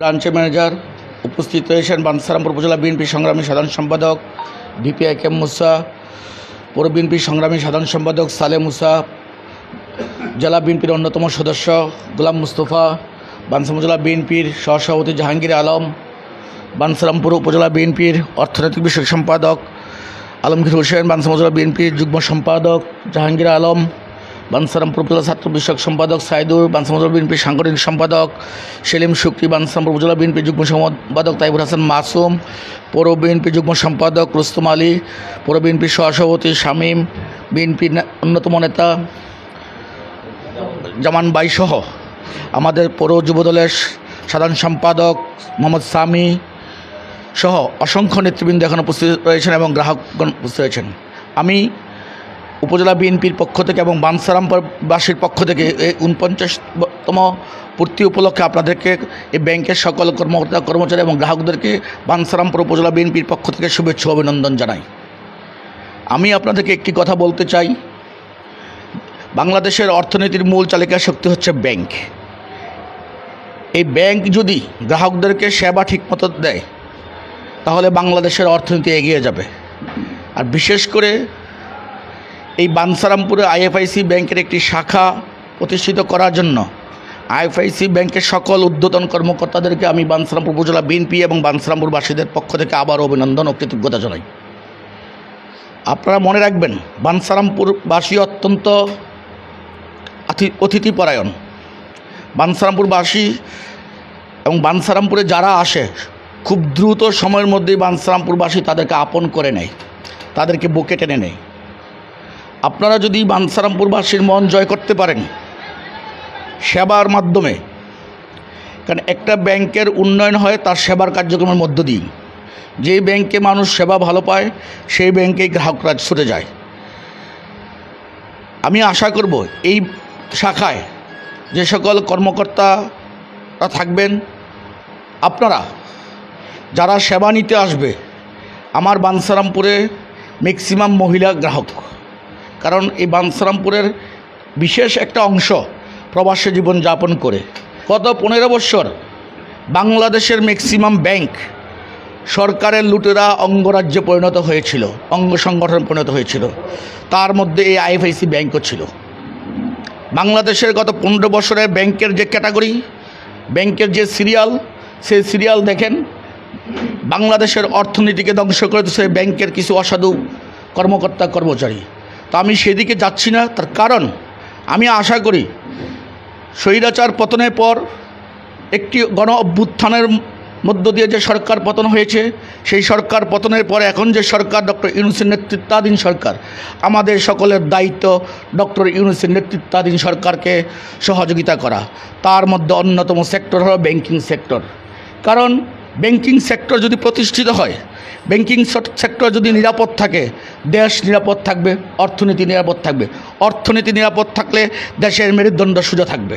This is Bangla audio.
ব্রাঞ্চের ম্যানেজার উপস্থিত রয়েছেন বাঞ্ছারামপুর উপজেলা বিএনপি সংগ্রামী সাধারণ সম্পাদক ডিপিআইকেএম মুসা, পৌর বিএনপি সংগ্রামী সাধারণ সম্পাদক সালে মুসা, জেলা বিএনপির অন্যতম সদস্য গোলাম মুস্তফা, বাঞ্ছারামপুর উপজেলা বিএনপির সহসভাপতি জাহাঙ্গীর আলম, বাঞ্ছারামপুর উপজেলা বিএনপির অর্থনৈতিক বিষয়ক সম্পাদক আলমগীর হোসেন, বাঞ্ছারামপুর উপজেলা বিএনপির যুগ্ম সম্পাদক জাহাঙ্গীর আলম, বাঞ্ছারামপুর উপজেলা ছাত্র বিষয়ক সম্পাদক সাইদুর, বাঞ্ছারামপুর উপজেলা বিএনপির সাংগঠনিক সম্পাদক সেলিম শুকরি, বাঞ্ছারামপুর উপজেলা বিএনপির যুগ্ম সম্পাদক তাইবুর হাসান মাসুম, পৌর বিএনপির যুগ্ম সম্পাদক রুস্তম আলী, পৌর বিএনপির সহসভাপতি শামীম, বিএনপির অন্যতম নেতা জামান বাই সহ আমাদের পৌর যুবদলের সাধারণ সম্পাদক মোহাম্মদ সামি সহ অসংখ্য নেতৃবৃন্দ এখন উপস্থিত রয়েছেন এবং গ্রাহকগণ উপস্থিত রয়েছেন। আমি উপজেলা বিএনপির পক্ষ থেকে এবং বাঞ্ছারামপুরবাসীর পক্ষ থেকে এই 49তম পূর্তি উপলক্ষে আপনাদেরকে এই ব্যাংকের সকল কর্মকর্তা কর্মচারী এবং গ্রাহকদেরকে বাঞ্ছারামপুর উপজেলা বিএনপির পক্ষ থেকে শুভেচ্ছা অভিনন্দন জানাই। আমি আপনাদেরকে একটি কথা বলতে চাই, বাংলাদেশের অর্থনীতির মূল চালিকা শক্তি হচ্ছে ব্যাংক। এই ব্যাংক যদি গ্রাহকদেরকে সেবা ঠিকমতো দেয় তাহলে বাংলাদেশের অর্থনীতি এগিয়ে যাবে। আর বিশেষ করে এই বাঞ্ছারামপুরে আইএফআইসি ব্যাংকের একটি শাখা প্রতিষ্ঠিত করার জন্য আইএফআইসি ব্যাংকের সকল ঊর্ধ্বতন কর্মকর্তাদেরকে আমি বাঞ্ছারামপুর উপজেলা বিএনপি এবং বাঞ্ছারামপুরবাসীদের পক্ষ থেকে আবার অভিনন্দন ও কৃতজ্ঞতা জানাই। আপনারা মনে রাখবেন, বাঞ্ছারামপুরবাসী অত্যন্ত অতিথিপরায়ণ। বাঞ্ছারামপুরবাসী এবং বাঞ্ছারামপুরে যারা আসে খুব দ্রুত সময়ের মধ্যেই বাঞ্ছারামপুরবাসী তাদেরকে আপন করে নেয়, তাদেরকে বুকে টেনে নেয়। আপনারা যদি বাঞ্ছারামপুরবাসীর মন জয় করতে পারেন সেবার মাধ্যমে, কারণ একটা ব্যাংকের উন্নয়ন হয় তার সেবার কার্যক্রমের মধ্য দিয়ে। যেই ব্যাংকে মানুষ সেবা ভালো পায় সেই ব্যাংকেই গ্রাহকরা ছুটে যায়। আমি আশা করব এই শাখায় যে সকল কর্মকর্তারা থাকবেন, আপনারা যারা সেবা নিতে আসবে, আমার বাঞ্ছারামপুরে ম্যাক্সিমাম মহিলা গ্রাহক, কারণ এই বাঞ্ছারামপুরের বিশেষ একটা অংশ প্রবাসী জীবন যাপন করে। গত 15 বছর বাংলাদেশের ম্যাক্সিমাম ব্যাংক সরকারের লুটেরা অঙ্গরাজ্যে পরিণত হয়েছিল, অঙ্গ সংগঠনে পরিণত হয়েছিল। তার মধ্যে এই আইএফআইসি ব্যাংকও ছিল। বাংলাদেশের গত 15 বছরের ব্যাংকের যে ক্যাটাগরি, ব্যাংকের যে সিরিয়াল, সেই সিরিয়াল দেখেন বাংলাদেশের অর্থনীতিকে ধ্বংস করে দিচ্ছে ব্যাংকের কিছু অসাধু কর্মকর্তা কর্মচারী। তো আমি সেদিকে যাচ্ছি না, তার কারণ আমি আশা করি স্বৈরাচার পতনের পর একটি গণ অভ্যুত্থানের মধ্য দিয়ে যে সরকার পতন হয়েছে, সেই সরকার পতনের পরে এখন যে সরকার ডক্টর ইউনূসের নেতৃত্বাধীন সরকার, আমাদের সকলের দায়িত্ব ডক্টর ইউনূসের নেতৃত্বাধীন সরকারকে সহযোগিতা করা। তার মধ্যে অন্যতম সেক্টর হলো ব্যাংকিং সেক্টর। কারণ ব্যাংকিং সেক্টর যদি প্রতিষ্ঠিত হয়, ব্যাংকিং সেক্টর যদি নিরাপদ থাকে, দেশ নিরাপদ থাকবে, অর্থনীতি নিরাপদ থাকবে। অর্থনীতি নিরাপদ থাকলে দেশের মেরুদণ্ড সোজা থাকবে।